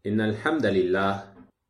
إن الحمد لله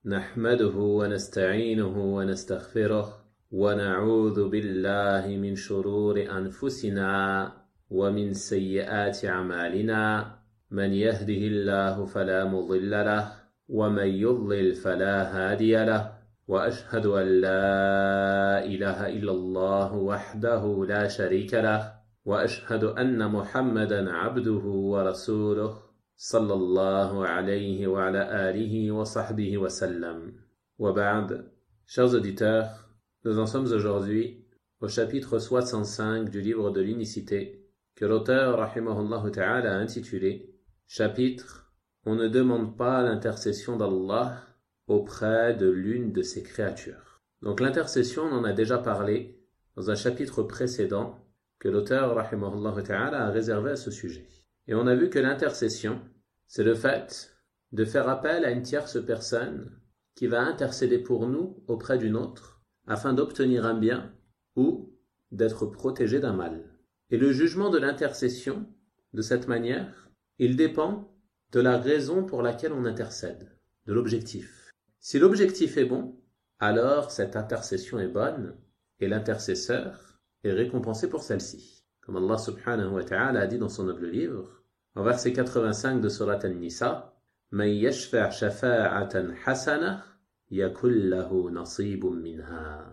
نحمده ونستعينه ونستغفره ونعوذ بالله من شرور أنفسنا ومن سيئات أعمالنا من يهده الله فلا مضل له ومن يضلل فلا هادي له وأشهد أن لا إله إلا الله وحده لا شريك له وأشهد أن محمدا عبده ورسوله صلى الله عليه وعلى آله وصحبه وسلم. وبعد, chers auditeurs, nous en sommes aujourd'hui au chapitre 65 du livre de l'unicité que l'auteur rahimahullah ta'ala a intitulé chapitre On ne demande pas l'intercession d'Allah auprès de l'une de ses créatures. Donc l'intercession, on en a déjà parlé dans un chapitre précédent que l'auteur rahimahullah ta'ala a réservé à ce sujet. Et on a vu que l'intercession, c'est le fait de faire appel à une tierce personne qui va intercéder pour nous auprès d'une autre afin d'obtenir un bien ou d'être protégé d'un mal. Et le jugement de l'intercession, de cette manière, il dépend de la raison pour laquelle on intercède, de l'objectif. Si l'objectif est bon, alors cette intercession est bonne et l'intercesseur est récompensé pour celle-ci. Comme Allah subhanahu wa ta'ala a dit dans son noble livre, en verset 85 de Surat An-Nisa, Man yashfa' shafa'atan hasanah yakul lahu nasibun minha.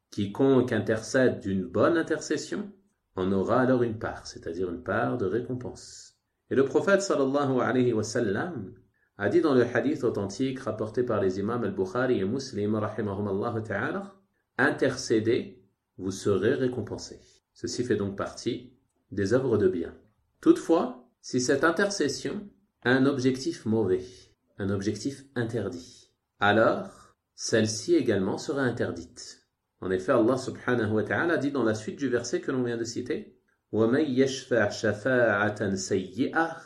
Quiconque intercède d'une bonne intercession en aura alors une part, c'est-à-dire une part de récompense. Et le prophète sallallahu alayhi wa sallam a dit dans le hadith authentique rapporté par les imams al-Bukhari et Muslim rahimahumallahu ta'ala, intercédez, vous serez récompensés. Ceci fait donc partie des œuvres de bien. Toutefois, si cette intercession a un objectif mauvais, un objectif interdit, alors celle-ci également sera interdite. En effet, Allah subhanahu wa ta'ala dit dans la suite du verset que l'on vient de citer, وَمَنْ يَشْفَعْ شَفَاعَةً سَيِّئَةً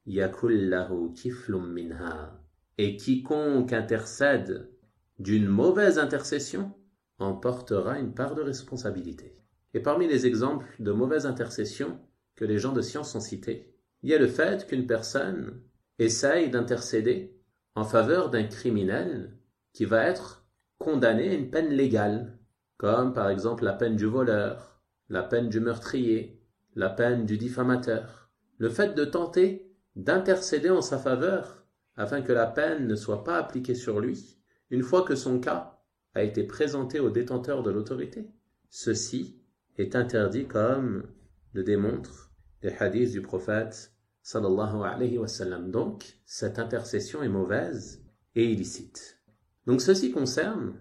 يَكُنْ لَهُ كِفْلٌ مِنْهَا. Et quiconque intercède d'une mauvaise intercession en portera une part de responsabilité. Et parmi les exemples de mauvaises intercessions que les gens de science ont cités, il y a le fait qu'une personne essaye d'intercéder en faveur d'un criminel qui va être condamné à une peine légale, comme par exemple la peine du voleur, la peine du meurtrier, la peine du diffamateur. Le fait de tenter d'intercéder en sa faveur afin que la peine ne soit pas appliquée sur lui, une fois que son cas a été présenté au détenteur de l'autorité, ceci est interdit comme le démontrent les hadiths du prophète sallallahu alayhi wa sallam. Donc, cette intercession est mauvaise et illicite. Donc, ceci concerne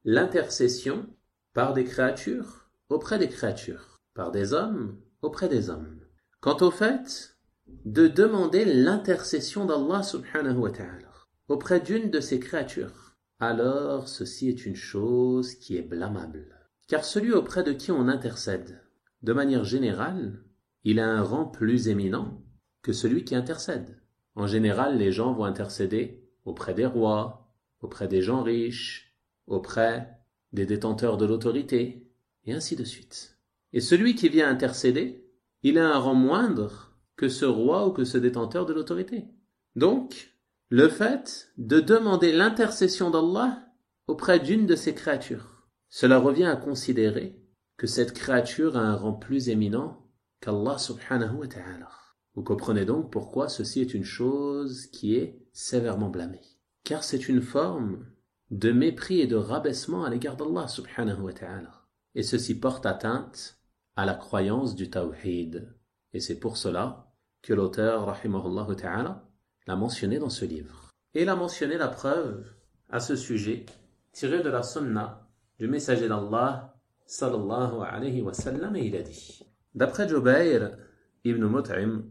l'intercession par des créatures auprès des créatures, par des hommes auprès des hommes. Quant au fait de demander l'intercession d'Allah subhanahu wa ta'ala auprès d'une de ses créatures, alors ceci est une chose qui est blâmable. Car celui auprès de qui on intercède, de manière générale, il a un rang plus éminent que celui qui intercède. En général, les gens vont intercéder auprès des rois, auprès des gens riches, auprès des détenteurs de l'autorité, et ainsi de suite. Et celui qui vient intercéder, il a un rang moindre que ce roi ou que ce détenteur de l'autorité. Donc, le fait de demander l'intercession d'Allah auprès d'une de ses créatures, cela revient à considérer que cette créature a un rang plus éminent qu'Allah subhanahu wa ta'ala. Vous comprenez donc pourquoi ceci est une chose qui est sévèrement blâmée. Car c'est une forme de mépris et de rabaissement à l'égard d'Allah subhanahu wa ta'ala. Et ceci porte atteinte à la croyance du tawhid. Et c'est pour cela que l'auteur rahimahullah ta'ala l'a mentionné dans ce livre. Et il a mentionné la preuve à ce sujet tirée de la sunna du messager d'Allah sallallahu alayhi wa sallam, et il a dit, d'après Jubayr ibn Mut'im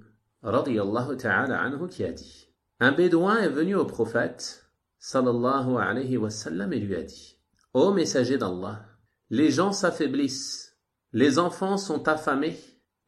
radiyallahu ta'ala anhu, qui a dit, un bédouin est venu au prophète sallallahu alayhi wa sallam et lui a dit, ô messager d'Allah, les gens s'affaiblissent, les enfants sont affamés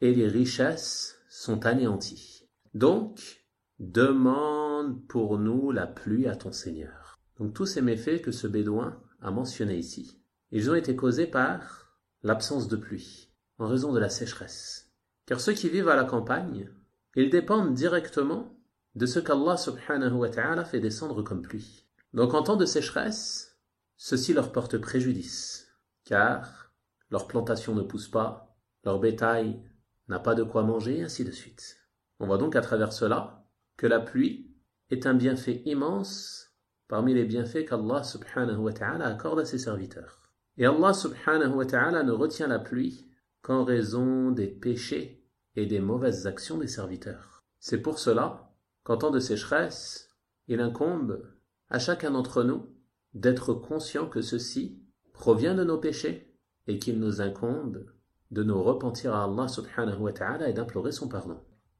et les richesses sont anéanties. Donc, demande pour nous la pluie à ton Seigneur. Donc tous ces méfaits que ce bédouin a mentionnés ici, ils ont été causés par l'absence de pluie, en raison de la sécheresse. Car ceux qui vivent à la campagne, ils dépendent directement de ce qu'Allah subhanahu wa ta'ala fait descendre comme pluie. Donc en temps de sécheresse, ceci leur porte préjudice, car leur plantation ne pousse pas, leur bétail n'a pas de quoi manger, et ainsi de suite. On voit donc à travers cela que la pluie est un bienfait immense parmi les bienfaits qu'Allah subhanahu wa ta'ala accorde à ses serviteurs. Et Allah subhanahu wa ta'ala ne retient la pluie qu'en raison des péchés et des mauvaises actions des serviteurs. C'est pour cela qu'en temps de sécheresse, il incombe à chacun d'entre nous d'être conscient que ceci provient de nos péchés et qu'il nous incombe de nous repentir à Allah subhanahu wa ta'ala et d'implorer son pardon.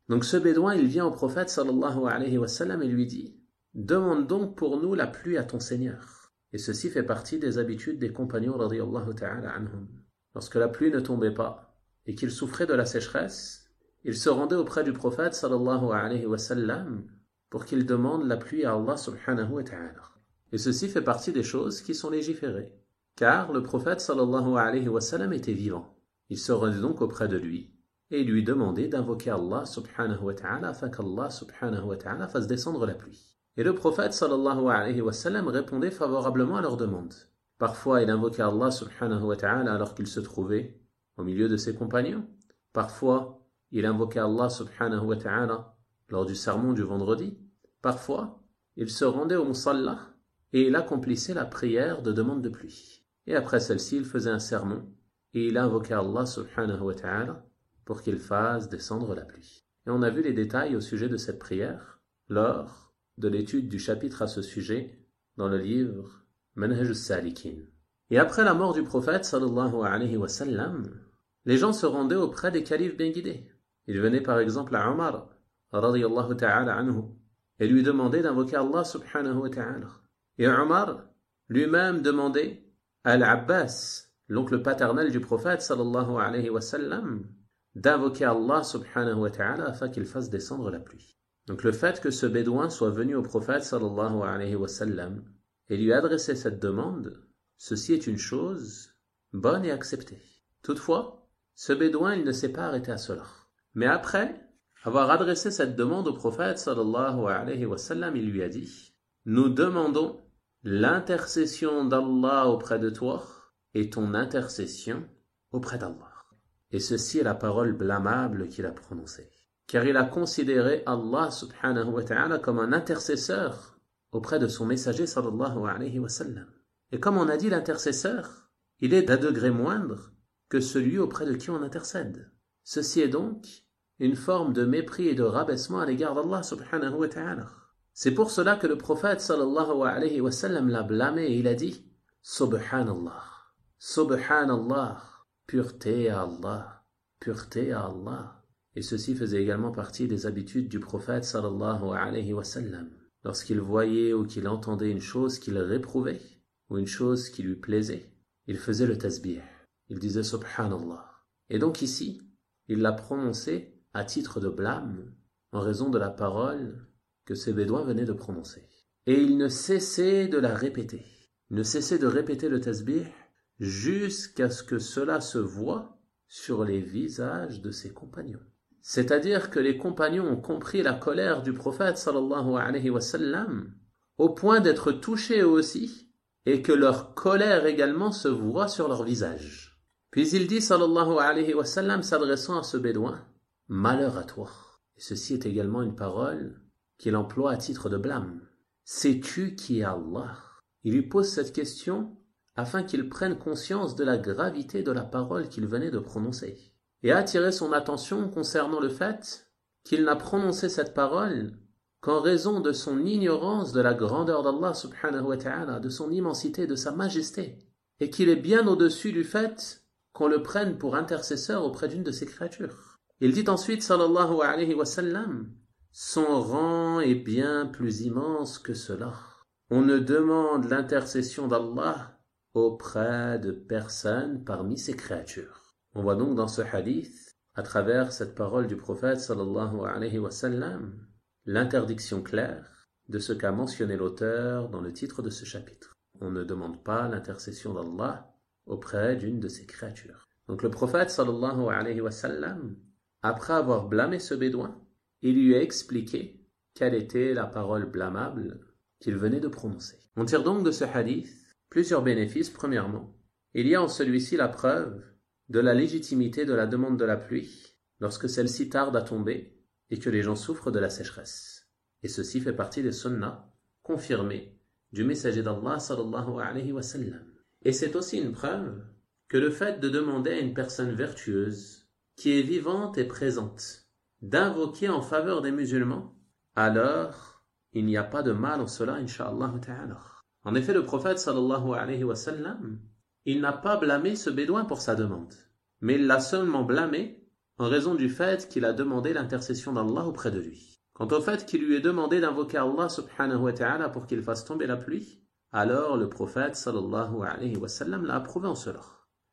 Donc ce bédouin, il vient au prophète sallallahu alayhi wa sallam et lui dit « Demande donc pour nous la pluie à ton Seigneur. » Et ceci fait partie des habitudes des compagnons radiyallahu ta'ala anhum. Lorsque la pluie ne tombait pas et qu'ils souffraient de la sécheresse, ils se rendaient auprès du prophète sallallahu alayhi wa sallam pour qu'il demande la pluie à Allah subhanahu wa ta'ala. Et ceci fait partie des choses qui sont légiférées, car le prophète sallallahu alayhi wa sallam était vivant. Il se rendait donc auprès de lui et lui demandait d'invoquer Allah subhanahu wa ta'ala afin qu'Allah subhanahu wa ta'ala fasse descendre la pluie. Et le prophète sallallahu alayhi wa sallam répondait favorablement à leur demande. Parfois il invoquait Allah subhanahu wa ta'ala alors qu'il se trouvait au milieu de ses compagnons. Parfois il invoquait Allah subhanahu wa ta'ala lors du sermon du vendredi. Parfois il se rendait au musalla et il accomplissait la prière de demande de pluie. Et après celle-ci il faisait un sermon et il invoquait Allah subhanahu wa ta'ala pour qu'il fasse descendre la pluie. Et on a vu les détails au sujet de cette prière lors de l'étude du chapitre à ce sujet dans le livre Manhaj al-Salikin. Et après la mort du prophète sallallahu alayhi wa sallam, les gens se rendaient auprès des califes bien guidés. Ils venaient par exemple à Omar radiyallahu ta'ala anhu et lui demandaient d'invoquer Allah subhanahu wa ta'ala. Et Omar lui-même demandait à Al-Abbas, l'oncle paternel du prophète sallallahu alayhi wa sallam, d'invoquer Allah subhanahu wa ta'ala afin qu'il fasse descendre la pluie. Donc le fait que ce bédouin soit venu au prophète sallallahu alayhi wa sallam et lui adresser cette demande, ceci est une chose bonne et acceptée. Toutefois, ce bédouin il ne s'est pas arrêté à cela. Mais après avoir adressé cette demande au prophète sallallahu alayhi wa sallam, il lui a dit « Nous demandons l'intercession d'Allah auprès de toi et ton intercession auprès d'Allah. » Et ceci est la parole blâmable qu'il a prononcée. Car il a considéré Allah subhanahu wa ta'ala comme un intercesseur auprès de son messager sallallahu alayhi wa sallam. Et comme on a dit, l'intercesseur, il est d'un degré moindre que celui auprès de qui on intercède. Ceci est donc une forme de mépris et de rabaissement à l'égard d'Allah subhanahu wa ta'ala. C'est pour cela que le prophète sallallahu alayhi wa sallam l'a blâmé et il a dit « Subhanallah, Subhanallah ». Pureté à Allah, pureté à Allah. Et ceci faisait également partie des habitudes du prophète sallallahu alayhi wa sallam. Lorsqu'il voyait ou qu'il entendait une chose qu'il réprouvait, ou une chose qui lui plaisait, il faisait le tasbih. Il disait Subhanallah. Et donc ici, il l'a prononcé à titre de blâme, en raison de la parole que ces bédouins venaient de prononcer. Et il ne cessait de la répéter. Il ne cessait de répéter le tasbih jusqu'à ce que cela se voie sur les visages de ses compagnons. C'est-à-dire que les compagnons ont compris la colère du prophète sallallahu alayhi wa sallam au point d'être touchés eux aussi et que leur colère également se voit sur leur visage. Puis il dit sallallahu alayhi wa sallam s'adressant à ce bédouin « Malheur à toi ». Et ceci est également une parole qu'il emploie à titre de blâme. Sais-tu qui est Allah ? Il lui pose cette question afin qu'il prenne conscience de la gravité de la parole qu'il venait de prononcer, et a attiré son attention concernant le fait qu'il n'a prononcé cette parole qu'en raison de son ignorance de la grandeur d'Allah subhanahu wa ta'ala, de son immensité, de sa majesté, et qu'il est bien au-dessus du fait qu'on le prenne pour intercesseur auprès d'une de ses créatures. Il dit ensuite, sallallahu alayhi wa sallam, « Son rang est bien plus immense que cela. On ne demande l'intercession d'Allah auprès de personne parmi ses créatures. » On voit donc dans ce hadith, à travers cette parole du prophète sallallahu alayhi wa sallam, l'interdiction claire de ce qu'a mentionné l'auteur dans le titre de ce chapitre. On ne demande pas l'intercession d'Allah auprès d'une de ses créatures. Donc le prophète sallallahu alayhi wa sallam, après avoir blâmé ce bédouin, il lui a expliqué quelle était la parole blâmable qu'il venait de prononcer. On tire donc de ce hadith plusieurs bénéfices. Premièrement, il y a en celui-ci la preuve de la légitimité de la demande de la pluie lorsque celle-ci tarde à tomber et que les gens souffrent de la sécheresse. Et ceci fait partie des sunnahs confirmés du messager d'Allah sallallahu alayhi wa sallam. Et c'est aussi une preuve que le fait de demander à une personne vertueuse qui est vivante et présente d'invoquer en faveur des musulmans, alors il n'y a pas de mal en cela, incha'Allah ta'ala. En effet, le prophète sallallahu alayhi wa sallam, il n'a pas blâmé ce bédouin pour sa demande, mais il l'a seulement blâmé en raison du fait qu'il a demandé l'intercession d'Allah auprès de lui. Quant au fait qu'il lui ait demandé d'invoquer Allah subhanahu wa ta'ala pour qu'il fasse tomber la pluie, alors le prophète sallallahu alayhi wa sallam l'a approuvé en cela.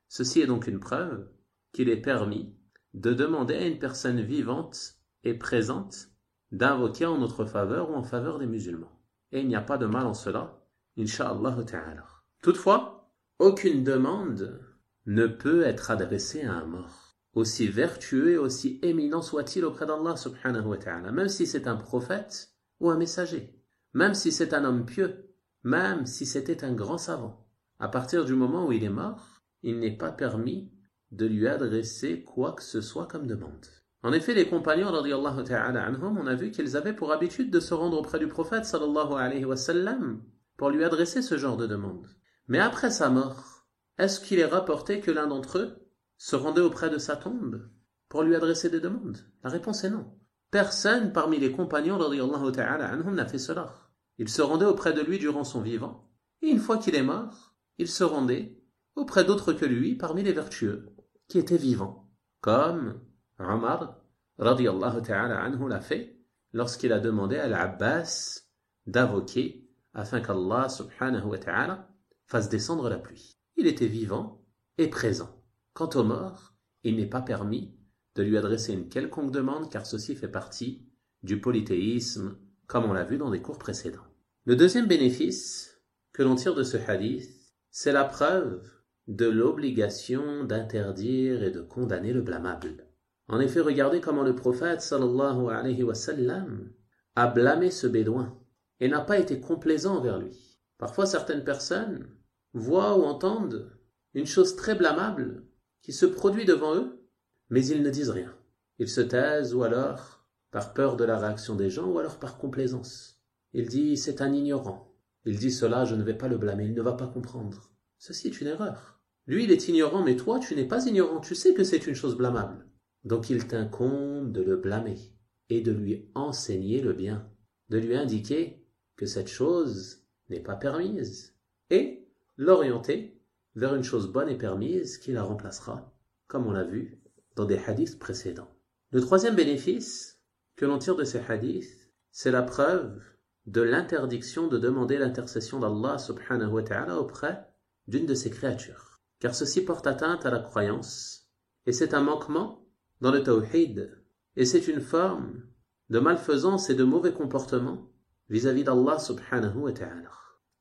Ceci est donc une preuve qu'il est permis de demander à une personne vivante et présente d'invoquer en notre faveur ou en faveur des musulmans. Et il n'y a pas de mal en cela, incha'Allah ta'ala. Toutefois, aucune demande ne peut être adressée à un mort, aussi vertueux et aussi éminent soit-il auprès d'Allah subhanahu wa ta'ala, même si c'est un prophète ou un messager, même si c'est un homme pieux, même si c'était un grand savant. À partir du moment où il est mort, il n'est pas permis de lui adresser quoi que ce soit comme demande. En effet, les compagnons radiyallahu ta'ala anhum, on a vu qu'ils avaient pour habitude de se rendre auprès du prophète sallallahu alayhi wa sallam pour lui adresser ce genre de demande. Mais après sa mort, est-ce qu'il est rapporté que l'un d'entre eux se rendait auprès de sa tombe pour lui adresser des demandes? La réponse est non. Personne parmi les compagnons radiyallahu ta'ala anhum n'a fait cela. Il se rendait auprès de lui durant son vivant, et une fois qu'il est mort, il se rendait auprès d'autres que lui parmi les vertueux qui étaient vivants, comme Omar radiyallahu ta'ala anhu l'a fait lorsqu'il a demandé à l'Abbas d'invoquer afin qu'Allah subhanahu wa ta'ala fasse descendre la pluie. Il était vivant et présent. Quant aux morts, il n'est pas permis de lui adresser une quelconque demande car ceci fait partie du polythéisme comme on l'a vu dans des cours précédents. Le deuxième bénéfice que l'on tire de ce hadith, c'est la preuve de l'obligation d'interdire et de condamner le blâmable. En effet, regardez comment le prophète sallallahu alayhi wa sallam a blâmé ce bédouin et n'a pas été complaisant envers lui. Parfois, certaines personnes voient ou entendent une chose très blâmable qui se produit devant eux, mais ils ne disent rien. Ils se taisent ou alors par peur de la réaction des gens ou alors par complaisance. Il dit « c'est un ignorant ». Il dit cela, je ne vais pas le blâmer, il ne va pas comprendre. Ceci est une erreur. Lui, il est ignorant, mais toi, tu n'es pas ignorant, tu sais que c'est une chose blâmable. Donc il t'incombe de le blâmer et de lui enseigner le bien, de lui indiquer que cette chose n'est pas permise et l'orienter vers une chose bonne et permise qui la remplacera, comme on l'a vu dans des hadiths précédents. Le troisième bénéfice que l'on tire de ces hadiths, c'est la preuve de l'interdiction de demander l'intercession d'Allah subhanahu wa ta'ala auprès d'une de ses créatures. Car ceci porte atteinte à la croyance, et c'est un manquement dans le tawhid, et c'est une forme de malfaisance et de mauvais comportement vis-à-vis d'Allah subhanahu wa ta'ala.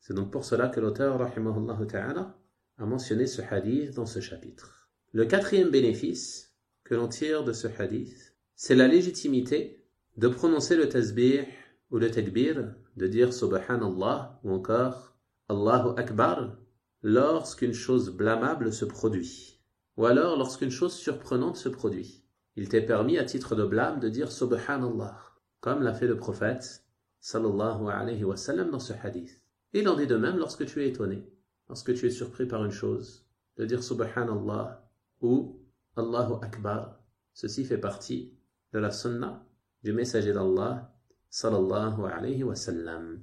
C'est donc pour cela que l'auteur, rahimahullah ta'ala, a mentionné ce hadith dans ce chapitre. Le quatrième bénéfice que l'on tire de ce hadith, c'est la légitimité de prononcer le tasbih ou le takbir, de dire subhanallah ou encore Allahu Akbar lorsqu'une chose blâmable se produit, ou alors lorsqu'une chose surprenante se produit. Il t'est permis à titre de blâme de dire subhanallah, comme l'a fait le prophète sallallahu alayhi wa sallam dans ce hadith. Et il en est de même lorsque tu es étonné, lorsque tu es surpris par une chose, de dire subhanallah ou Allahu Akbar. Ceci fait partie de la sunnah du messager d'Allah sallallahu alayhi wa sallam.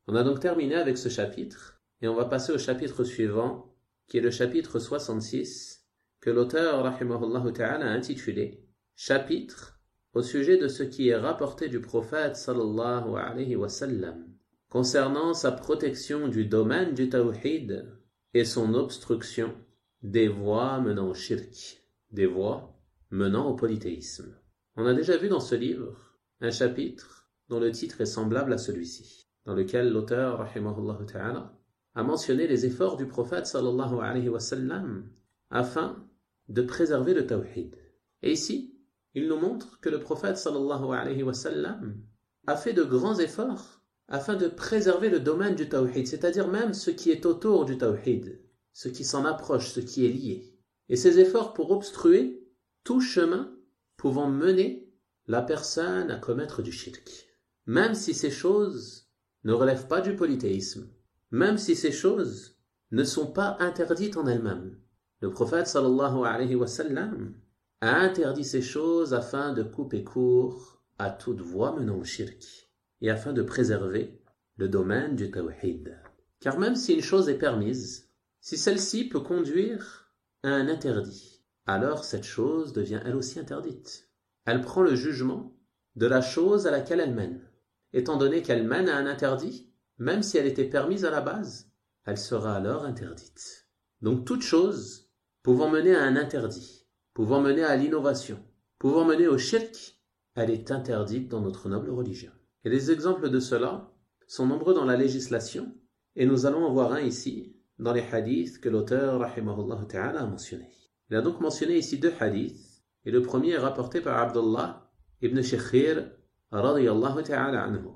On a donc terminé avec ce chapitre et on va passer au chapitre suivant qui est le chapitre 66 que l'auteur rahimahullah ta'ala a intitulé chapitre au sujet de ce qui est rapporté du prophète sallallahu alayhi wa sallam concernant sa protection du domaine du tawhid et son obstruction des voies menant au shirk, des voies menant au polythéisme. On a déjà vu dans ce livre un chapitre dont le titre est semblable à celui-ci, dans lequel l'auteur, rahimahullah ta'ala, a mentionné les efforts du prophète sallallahu alayhi wa sallam afin de préserver le tawhid. Et ici, il nous montre que le prophète sallallahu alayhi wa sallam a fait de grands efforts afin de préserver le domaine du tawhid, c'est-à-dire même ce qui est autour du tawhid, ce qui s'en approche, ce qui est lié. Et ces efforts pour obstruer tout chemin pouvant mener la personne à commettre du shirk. Même si ces choses ne relèvent pas du polythéisme, même si ces choses ne sont pas interdites en elles-mêmes. Le prophète sallallahu alayhi wa sallam a interdit ces choses afin de couper court à toute voie menant au shirk et afin de préserver le domaine du tawhid. Car même si une chose est permise, si celle-ci peut conduire à un interdit, alors cette chose devient elle aussi interdite. Elle prend le jugement de la chose à laquelle elle mène. Étant donné qu'elle mène à un interdit, même si elle était permise à la base, elle sera alors interdite. Donc toute chose pouvant mener à un interdit, pouvant mener à l'innovation, pouvant mener au shirk, elle est interdite dans notre noble religion. Et les exemples de cela sont nombreux dans la législation, et nous allons en voir un ici, dans les hadiths que l'auteur, rahimahullah ta'ala, a mentionnés. Il a donc mentionné ici 2 hadiths, et le premier est rapporté par Abdullah ibn Shikhir, radiyallahu ta'ala anhu.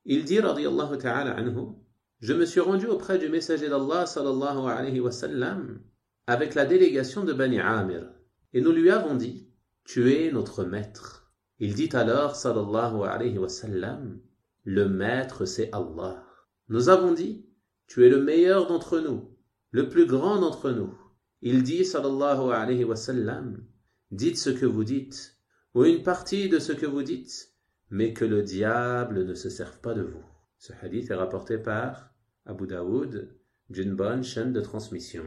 Il dit, radiyallahu ta'ala anhu, je me suis rendu auprès du messager d'Allah, sallallahu alayhi wa sallam, avec la délégation de Bani Amir, et nous lui avons dit, tu es notre maître. Il dit alors, sallallahu alayhi wa sallam, le maître c'est Allah. Nous avons dit, tu es le meilleur d'entre nous, le plus grand d'entre nous. Il dit, sallallahu alayhi wa sallam, dites ce que vous dites, ou une partie de ce que vous dites, mais que le diable ne se serve pas de vous. Ce hadith est rapporté par Abu Daoud d'une bonne chaîne de transmission.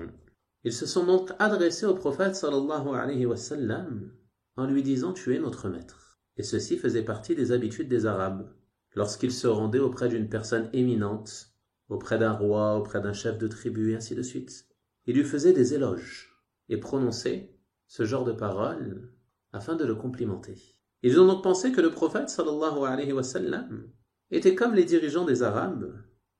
Ils se sont donc adressés au prophète sallallahu alayhi wa sallam en lui disant « Tu es notre maître ». Et ceci faisait partie des habitudes des Arabes. Lorsqu'ils se rendaient auprès d'une personne éminente, auprès d'un roi, auprès d'un chef de tribu, et ainsi de suite, ils lui faisaient des éloges et prononçaient ce genre de paroles afin de le complimenter. Ils ont donc pensé que le prophète sallallahu alayhi wa sallam était comme les dirigeants des Arabes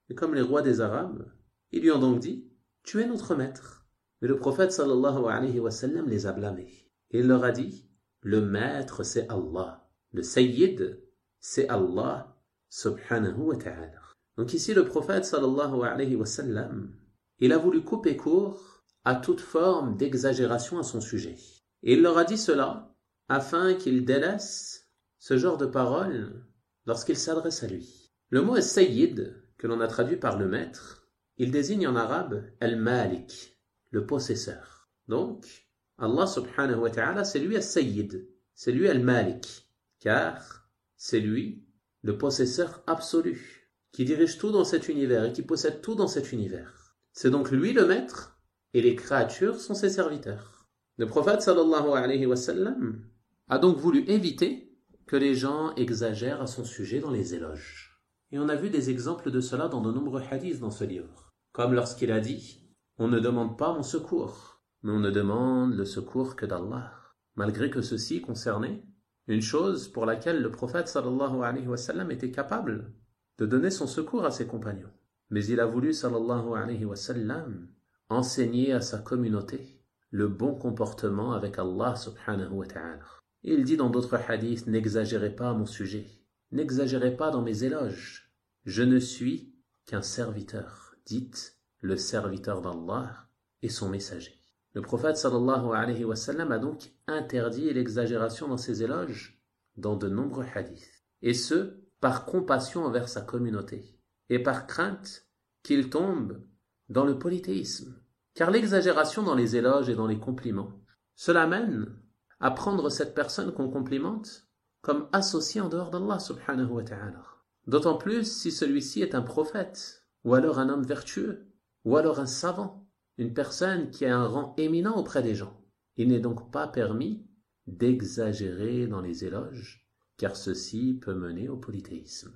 et comme les rois des Arabes. Ils lui ont donc dit « Tu es notre maître ». Mais le prophète sallallahu alayhi wa sallam les a blâmés. Et il leur a dit « Le maître c'est Allah, le sayyid c'est Allah subhanahu wa ta'ala ». Donc ici le prophète sallallahu alayhi wa sallam, il a voulu couper court à toute forme d'exagération à son sujet. Et il leur a dit cela afin qu'il délaisse ce genre de paroles lorsqu'il s'adresse à lui. Le mot sayyid, que l'on a traduit par le maître, il désigne en arabe al-malik, le possesseur. Donc, Allah subhanahu wa ta'ala, c'est lui al-sayyid, c'est lui al-malik, car c'est lui le possesseur absolu, qui dirige tout dans cet univers et qui possède tout dans cet univers. C'est donc lui le maître, et les créatures sont ses serviteurs. Le prophète sallallahu alayhi wa sallam a donc voulu éviter que les gens exagèrent à son sujet dans les éloges. Et on a vu des exemples de cela dans de nombreux hadiths dans ce livre. Comme lorsqu'il a dit « On ne demande pas mon secours, mais on ne demande le secours que d'Allah ». Malgré que ceci concernait une chose pour laquelle le prophète sallallahu alayhi wa sallam était capable de donner son secours à ses compagnons. Mais il a voulu sallallahu alayhi wa sallam enseigner à sa communauté le bon comportement avec Allah subhanahu wa ta'ala. Il dit dans d'autres hadiths, n'exagérez pas à mon sujet, n'exagérez pas dans mes éloges. Je ne suis qu'un serviteur, dites le serviteur d'Allah et son messager. Le prophète sallallahu alayhi wa sallam a donc interdit l'exagération dans ses éloges dans de nombreux hadiths. Et ce, par compassion envers sa communauté et par crainte qu'il tombe dans le polythéisme. Car l'exagération dans les éloges et dans les compliments, cela mène à prendre cette personne qu'on complimente comme associée en dehors d'Allah subhanahu wa ta'ala. D'autant plus si celui-ci est un prophète, ou alors un homme vertueux, ou alors un savant, une personne qui a un rang éminent auprès des gens. Il n'est donc pas permis d'exagérer dans les éloges, car ceci peut mener au polythéisme.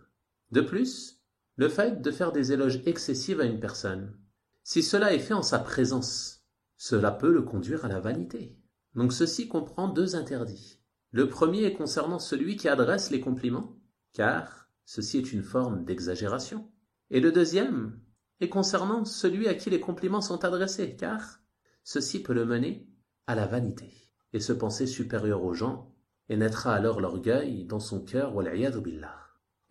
De plus, le fait de faire des éloges excessifs à une personne, si cela est fait en sa présence, cela peut le conduire à la vanité. Donc ceci comprend 2 interdits. Le premier est concernant celui qui adresse les compliments, car ceci est une forme d'exagération. Et le deuxième est concernant celui à qui les compliments sont adressés, car ceci peut le mener à la vanité et se penser supérieur aux gens, et naîtra alors l'orgueil dans son cœur, wal'iyadhu billah.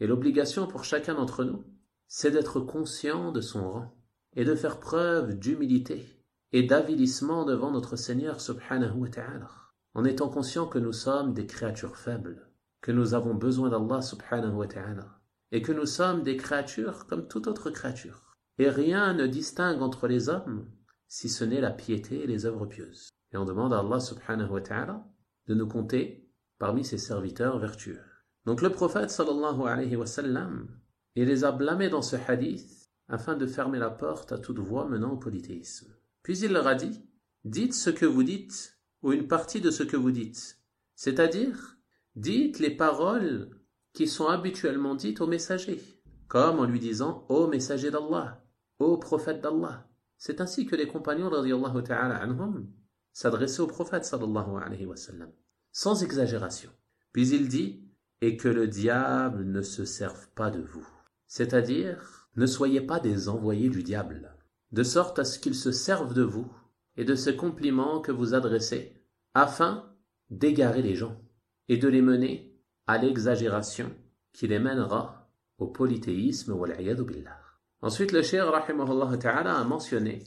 Et l'obligation pour chacun d'entre nous, c'est d'être conscient de son rang et de faire preuve d'humilité et d'avilissement devant notre Seigneur subhanahu wa ta'ala, en étant conscient que nous sommes des créatures faibles, que nous avons besoin d'Allah subhanahu wa ta'ala, et que nous sommes des créatures comme toute autre créature. Et rien ne distingue entre les hommes si ce n'est la piété et les œuvres pieuses. Et on demande à Allah subhanahu wa ta'ala de nous compter parmi ses serviteurs vertueux. Donc le prophète sallallahu alayhi wa sallam, il les a blâmés dans ce hadith afin de fermer la porte à toute voie menant au polythéisme. Puis il leur a dit, dites ce que vous dites, ou une partie de ce que vous dites. C'est-à-dire, dites les paroles qui sont habituellement dites aux messagers, comme en lui disant « Ô messager d'Allah, ô prophète d'Allah ». C'est ainsi que les compagnons radiyallahu ta'ala anhum s'adressaient au prophète sallallahu alayhi wa sallam, sans exagération. Puis il dit « Et que le diable ne se serve pas de vous ». C'est-à-dire, ne soyez pas des envoyés du diable, de sorte à ce qu'il se serve de vous et de ces compliments que vous adressez, afin d'égarer les gens et de les mener à l'exagération qui les mènera au polythéisme wal-'iyadu billah. Ensuite, le cheikh rahimahullah ta'ala a mentionné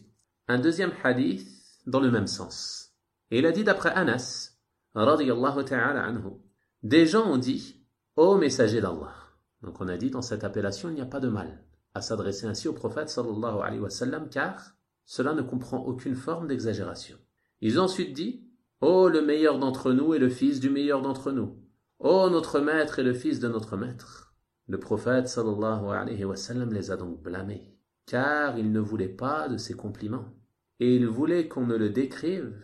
un deuxième hadith dans le même sens. Et il a dit d'après Anas, radiyallahu ta'ala anhu, des gens ont dit, ô messager d'Allah. Donc on a dit dans cette appellation, il n'y a pas de mal à s'adresser ainsi au prophète sallallahu alayhi wa sallam, car cela ne comprend aucune forme d'exagération. Ils ont ensuite dit, ô le meilleur d'entre nous et le fils du meilleur d'entre nous, ô notre maître et le fils de notre maître. Le prophète sallallahu alayhi wa sallam les a donc blâmés, car il ne voulait pas de ces compliments, et il voulait qu'on ne le décrive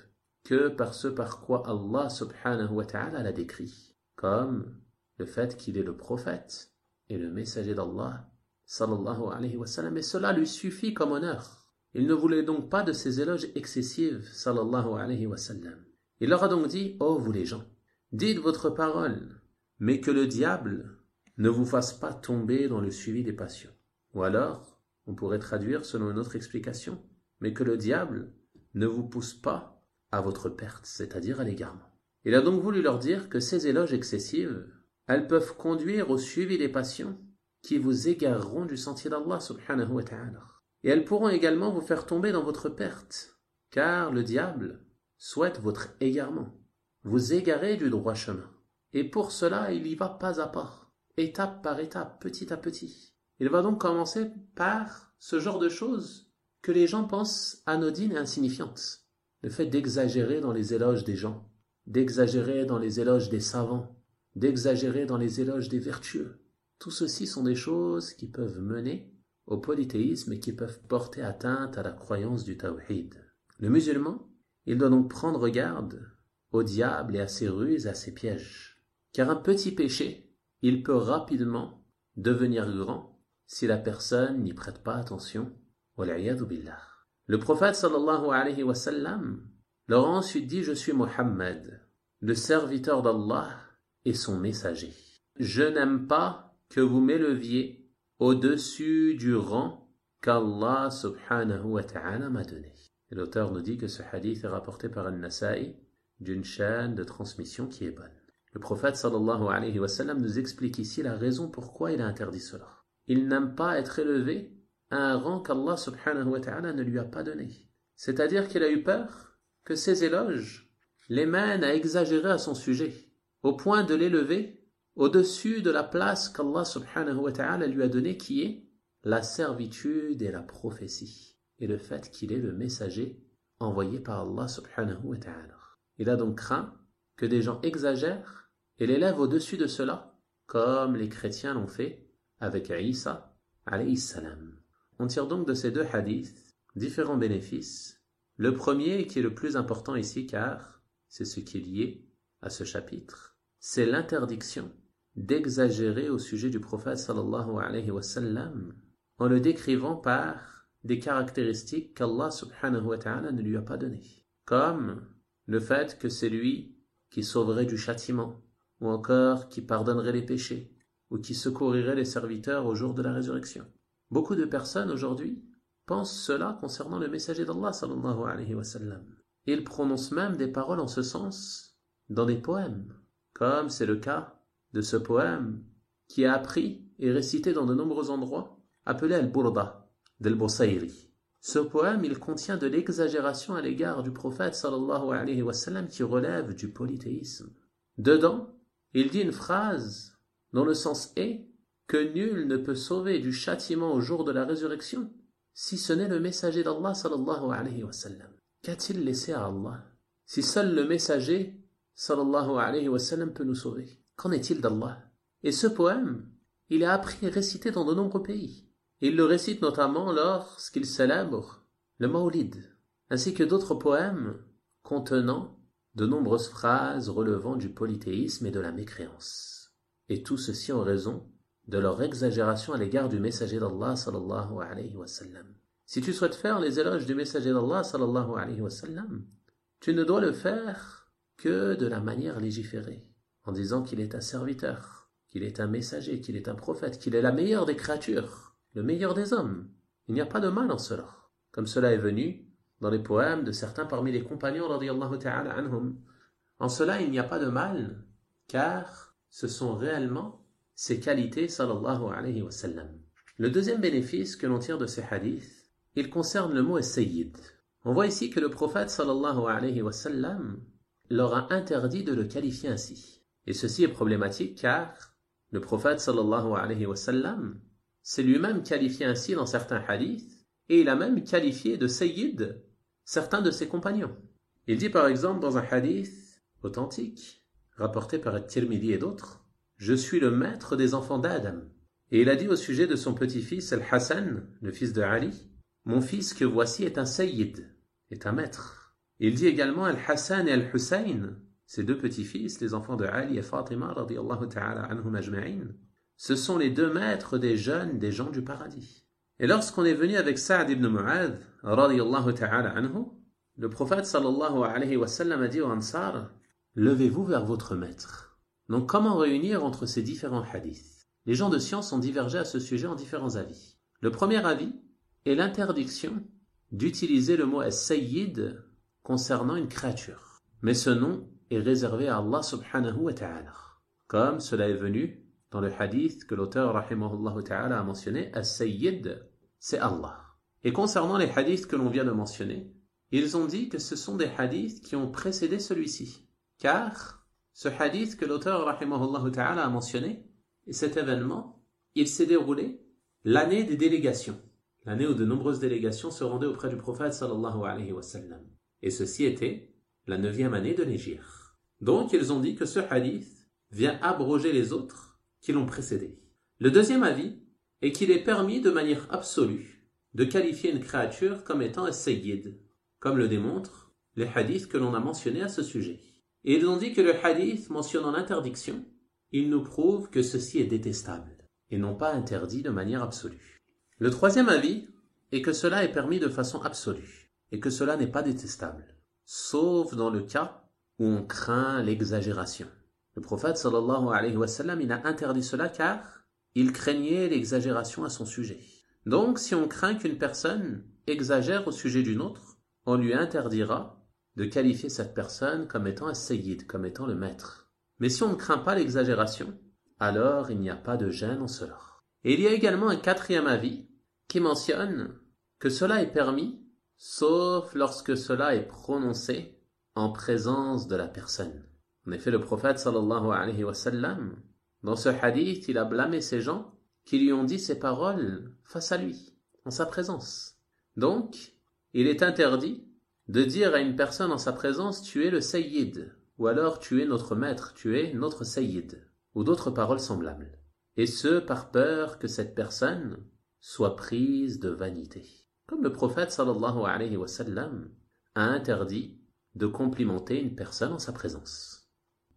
que par ce par quoi Allah subhanahu wa ta'ala l'a décrit, comme le fait qu'il est le prophète et le messager d'Allah sallallahu alayhi wa sallam, et cela lui suffit comme honneur. Il ne voulait donc pas de ces éloges excessifs sallallahu alayhi wa sallam. Il leur a donc dit, ô vous les gens, dites votre parole, mais que le diable ne vous fasse pas tomber dans le suivi des passions. Ou alors, on pourrait traduire selon une autre explication, mais que le diable ne vous pousse pas à votre perte, c'est-à-dire à l'égarement. Il a donc voulu leur dire que ces éloges excessives, elles peuvent conduire au suivi des passions qui vous égareront du sentier d'Allah subhanahu wa ta'ala. Et elles pourront également vous faire tomber dans votre perte, car le diable souhaite votre égarement, vous égarer du droit chemin. Et pour cela, il y va pas à pas, étape par étape, petit à petit. Il va donc commencer par ce genre de choses que les gens pensent anodines et insignifiantes. Le fait d'exagérer dans les éloges des gens, d'exagérer dans les éloges des savants, d'exagérer dans les éloges des vertueux. Tout ceci sont des choses qui peuvent mener au polythéisme et qui peuvent porter atteinte à la croyance du tawhid. Le musulman, il doit donc prendre garde au diable et à ses ruses et à ses pièges. Car un petit péché, il peut rapidement devenir grand si la personne n'y prête pas attention. Wal-'iyadu billah. Le prophète sallallahu alayhi wa sallam leur a ensuite dit, je suis Muhammad, le serviteur d'Allah et son messager. Je n'aime pas que vous m'éleviez au-dessus du rang qu'Allah subhanahu wa ta'ala m'a donné. Et l'auteur nous dit que ce hadith est rapporté par An-Nasa'i d'une chaîne de transmission qui est bonne. Le prophète sallallahu alayhi wa sallam nous explique ici la raison pourquoi il a interdit cela. Il n'aime pas être élevé à un rang qu'Allah subhanahu wa ta'ala ne lui a pas donné. C'est-à-dire qu'il a eu peur que ses éloges les mènent à exagérer à son sujet, au point de l'élever au-dessus de la place qu'Allah subhanahu wa ta'ala lui a donnée, qui est la servitude et la prophétie, et le fait qu'il est le messager envoyé par Allah subhanahu wa ta'ala. Il a donc craint que des gens exagèrent et l'élèvent au-dessus de cela, comme les chrétiens l'ont fait avec Isa alayhi salam. On tire donc de ces deux hadiths différents bénéfices. Le premier, qui est le plus important ici, car c'est ce qui est lié à ce chapitre, c'est l'interdiction d'exagérer au sujet du prophète sallallahu alayhi wa sallam en le décrivant par des caractéristiques qu'Allah subhanahu wa ta'ala ne lui a pas données, comme le fait que c'est lui qui sauverait du châtiment, ou encore qui pardonnerait les péchés, ou qui secourirait les serviteurs au jour de la résurrection. Beaucoup de personnes aujourd'hui pensent cela concernant le messager d'Allah sallallahu alayhi wa sallam. Et ils prononcent même des paroles en ce sens dans des poèmes, comme c'est le cas de ce poème qui a appris et récité dans de nombreux endroits, appelé Al-Burda d'Al-Busayri. Ce poème, il contient de l'exagération à l'égard du prophète sallallahu alayhi wa sallam qui relève du polythéisme. Dedans, il dit une phrase dont le sens est que nul ne peut sauver du châtiment au jour de la résurrection si ce n'est le messager d'Allah sallallahu alayhi wa sallam. Qu'a-t-il laissé à Allah si seul le messager sallallahu alayhi wa sallam peut nous sauver? Qu'en est-il d'Allah? Et ce poème, il est appris et récité dans de nombreux pays. Il le récite notamment lorsqu'il célèbre le Mawlid, ainsi que d'autres poèmes contenant de nombreuses phrases relevant du polythéisme et de la mécréance. Et tout ceci en raison de leur exagération à l'égard du messager d'Allah sallallahu alayhi wa sallam. Si tu souhaites faire les éloges du messager d'Allah sallallahu alayhi wa sallam, tu ne dois le faire que de la manière légiférée, en disant qu'il est un serviteur, qu'il est un messager, qu'il est un prophète, qu'il est la meilleure des créatures, le meilleur des hommes. Il n'y a pas de mal en cela, comme cela est venu dans les poèmes de certains parmi les compagnons radiyallahu ta'ala anhum. En cela, il n'y a pas de mal, car ce sont réellement ses qualités sallallahu alayhi wa sallam. Le deuxième bénéfice que l'on tire de ces hadiths, il concerne le mot as-sayyid. On voit ici que le prophète sallallahu alayhi wa sallam leur a interdit de le qualifier ainsi. Et ceci est problématique car le prophète sallallahu alayhi wa sallam s'est lui-même qualifié ainsi dans certains hadiths et il a même qualifié de sayyid certains de ses compagnons. Il dit par exemple dans un hadith authentique rapporté par At-Tirmidhi et d'autres: je suis le maître des enfants d'Adam. Et il a dit au sujet de son petit-fils Al-Hassan, le fils de Ali: mon fils que voici est un sayyid, est un maître. Il dit également Al-Hassan et Al-Hussein, ces deux petits-fils, les enfants de Ali et Fatima radiyallahu ta'ala anhum ajma'in, ce sont les deux maîtres des jeunes des gens du paradis. Et lorsqu'on est venu avec Sa'd ibn Mu'adh radiyallahu ta'ala anhu, le prophète sallallahu alayhi wa sallam a dit aux Ansar: levez-vous vers votre maître. Donc comment réunir entre ces différents hadiths? Les gens de science ont divergé à ce sujet en différents avis. Le premier avis est l'interdiction d'utiliser le mot as-sayyid concernant une créature. Mais ce nom est réservé à Allah subhanahu wa ta'ala. Comme cela est venu dans le hadith que l'auteur rahimahullah ta'ala a mentionné, as-sayyid, c'est Allah. Et concernant les hadiths que l'on vient de mentionner, ils ont dit que ce sont des hadiths qui ont précédé celui-ci. Car ce hadith que l'auteur rahimahullah ta'ala a mentionné, et cet événement, il s'est déroulé l'année des délégations. L'année où de nombreuses délégations se rendaient auprès du prophète sallallahu alayhi wa sallam. Et ceci était la 9e année de l'Hégire. Donc ils ont dit que ce hadith vient abroger les autres qui l'ont précédé. Le deuxième avis est qu'il est permis de manière absolue de qualifier une créature comme étant as-sayyid, comme le démontrent les hadiths que l'on a mentionnés à ce sujet. Et ils ont dit que le hadith mentionnant l'interdiction, il nous prouve que ceci est détestable et non pas interdit de manière absolue. Le troisième avis est que cela est permis de façon absolue et que cela n'est pas détestable, sauf dans le cas où on craint l'exagération. Le prophète sallallahu alayhi wa sallam, il a interdit cela car il craignait l'exagération à son sujet. Donc si on craint qu'une personne exagère au sujet d'une autre, on lui interdira de qualifier cette personne comme étant un sayyid, comme étant le maître. Mais si on ne craint pas l'exagération, alors il n'y a pas de gêne en cela. Et il y a également un quatrième avis qui mentionne que cela est permis, sauf lorsque cela est prononcé en présence de la personne. En effet, le prophète sallallahu alayhi wa sallam, dans ce hadith, il a blâmé ces gens qui lui ont dit ces paroles face à lui, en sa présence. Donc, il est interdit de dire à une personne en sa présence: tu es le sayyid, ou alors tu es notre maître, tu es notre sayyid, ou d'autres paroles semblables. Et ce, par peur que cette personne soit prise de vanité. Comme le prophète sallallahu alayhi wa sallam a interdit de complimenter une personne en sa présence.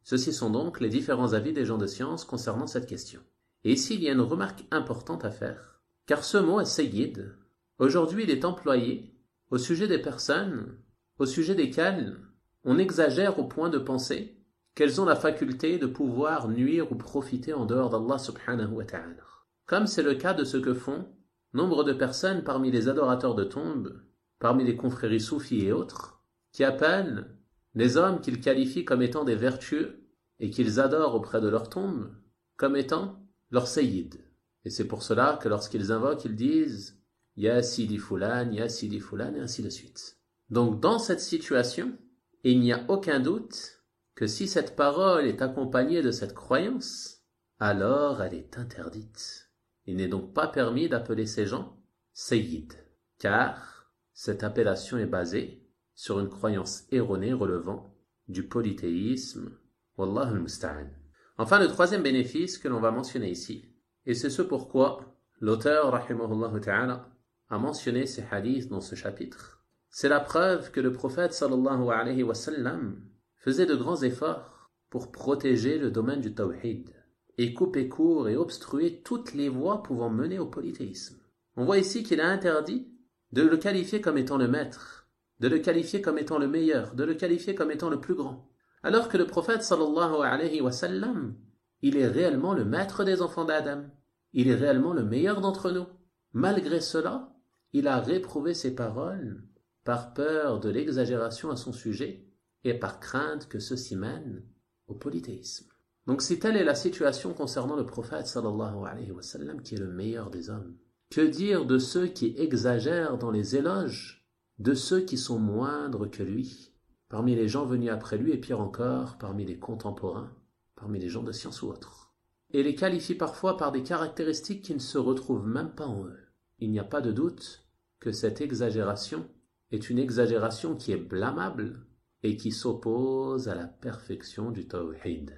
Ceci sont donc les différents avis des gens de science concernant cette question. Et ici, il y a une remarque importante à faire, car ce mot as-sayyid, aujourd'hui, il est employé au sujet des personnes, au sujet desquelles on exagère au point de penser qu'elles ont la faculté de pouvoir nuire ou profiter en dehors d'Allah subhanahu wa ta'ala. Comme c'est le cas de ce que font nombre de personnes parmi les adorateurs de tombes, parmi les confréries soufis et autres, qui appellent les hommes qu'ils qualifient comme étant des vertueux et qu'ils adorent auprès de leurs tombes, comme étant leur sayyid. Et c'est pour cela que lorsqu'ils invoquent, ils disent « Ya Sidi Fulan, Ya Sidi Fulan » et ainsi de suite. Donc dans cette situation, il n'y a aucun doute que si cette parole est accompagnée de cette croyance, alors elle est interdite. Il n'est donc pas permis d'appeler ces gens sayyid, car cette appellation est basée sur une croyance erronée relevant du polythéisme. Wallahu al-musta'an. Enfin, le troisième bénéfice que l'on va mentionner ici, et c'est ce pourquoi l'auteur, rahimahullah ta'ala, a mentionné ces hadiths dans ce chapitre, c'est la preuve que le prophète sallallahu alayhi wa sallam faisait de grands efforts pour protéger le domaine du tawhid et couper court et obstruer toutes les voies pouvant mener au polythéisme. On voit ici qu'il a interdit de le qualifier comme étant le maître, de le qualifier comme étant le meilleur, de le qualifier comme étant le plus grand. Alors que le prophète sallallahu alayhi wa sallam, il est réellement le maître des enfants d'Adam. Il est réellement le meilleur d'entre nous. Malgré cela, il a réprouvé ses paroles par peur de l'exagération à son sujet et par crainte que ceci mène au polythéisme. Donc si telle est la situation concernant le prophète sallallahu alayhi wa sallam qui est le meilleur des hommes, que dire de ceux qui exagèrent dans les éloges de ceux qui sont moindres que lui, parmi les gens venus après lui et pire encore, parmi les contemporains, parmi les gens de science ou autres, et les qualifie parfois par des caractéristiques qui ne se retrouvent même pas en eux. Il n'y a pas de doute que cette exagération est une exagération qui est blâmable et qui s'oppose à la perfection du tawhid.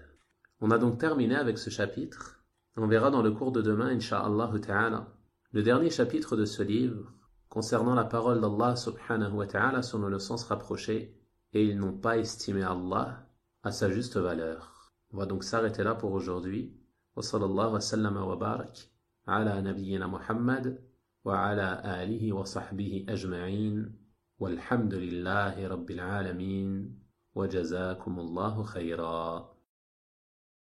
On a donc terminé avec ce chapitre. On verra dans le cours de demain, incha'Allah ta'ala, le dernier chapitre de ce livre concernant la parole d'Allah subhanahu wa ta'ala selon le sens rapproché, et ils n'ont pas estimé Allah à sa juste valeur. On va donc s'arrêter là pour aujourd'hui. Wa sallallahu wa sallama wa barak ala nabiyyina Muhammad wa ala alihi wa sahbihi ajma'in walhamdulillahi rabbil alamin wa jazakumullahu khayra.